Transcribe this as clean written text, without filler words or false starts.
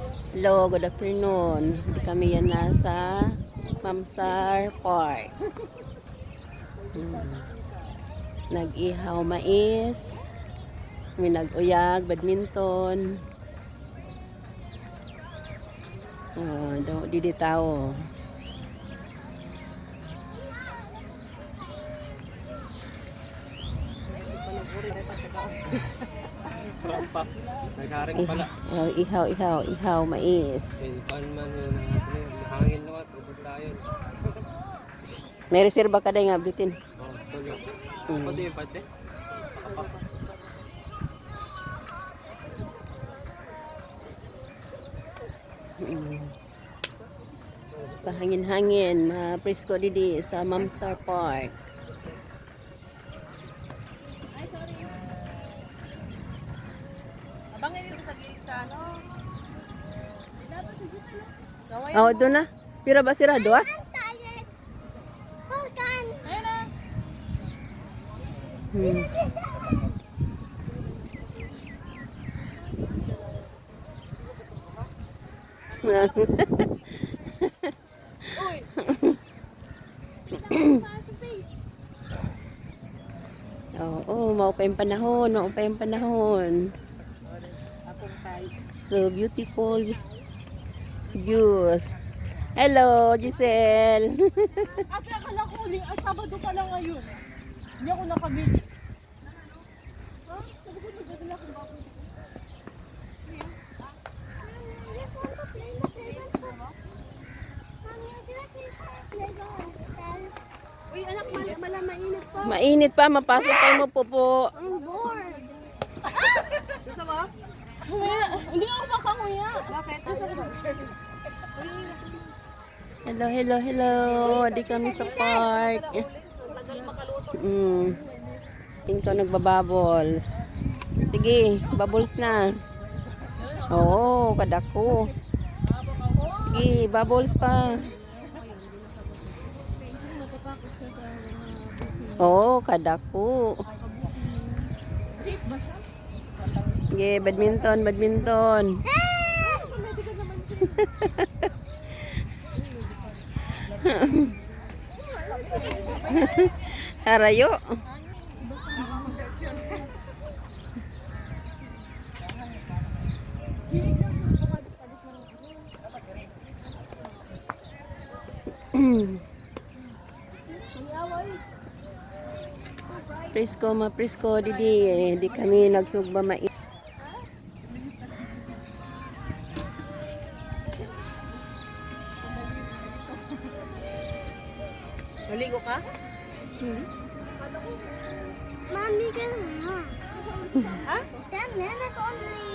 Hello, good afternoon. Hindi kami yan nasa Mamsar Park. Nag-ihaw mais. May nag-uyag, badminton. Didi tao. Nagharing pala. Ihaw, mais. Nahangin naman, tubod tayo. May reserba ka nga bitin. Oh, tuloy. Pati yung pati. Sa kapak. Pahangin-hangin, ma-presko didi sa Mamsar Park. Abangin dito sa gilid sa ano. Oh, doon na. Pira ba sirado ah? Ayun na. Uy. Mau pa yung panahon. So beautiful views. Hello, Giselle. Ate, akala ko uling, Sabado pa lang ngayon. Hindi ako nakabili. Ha? Sabi ko, nagdadala ko ba ako? Uy, anak, mainit pa. Mainit pa, mapasok tayo mo po. I'm bored. Gusto mo? Hindi ako makanguya. Bakit? Hello. Di kami sa park. Tingko nagbabubbles. Sige, bubbles na. Oo, kadako. Sige, bubbles pa. Oo, kadako. Sige, badminton. Harayo. Presko di kami nagsugba mais. Maligo ka? Mami, can Ha? then I only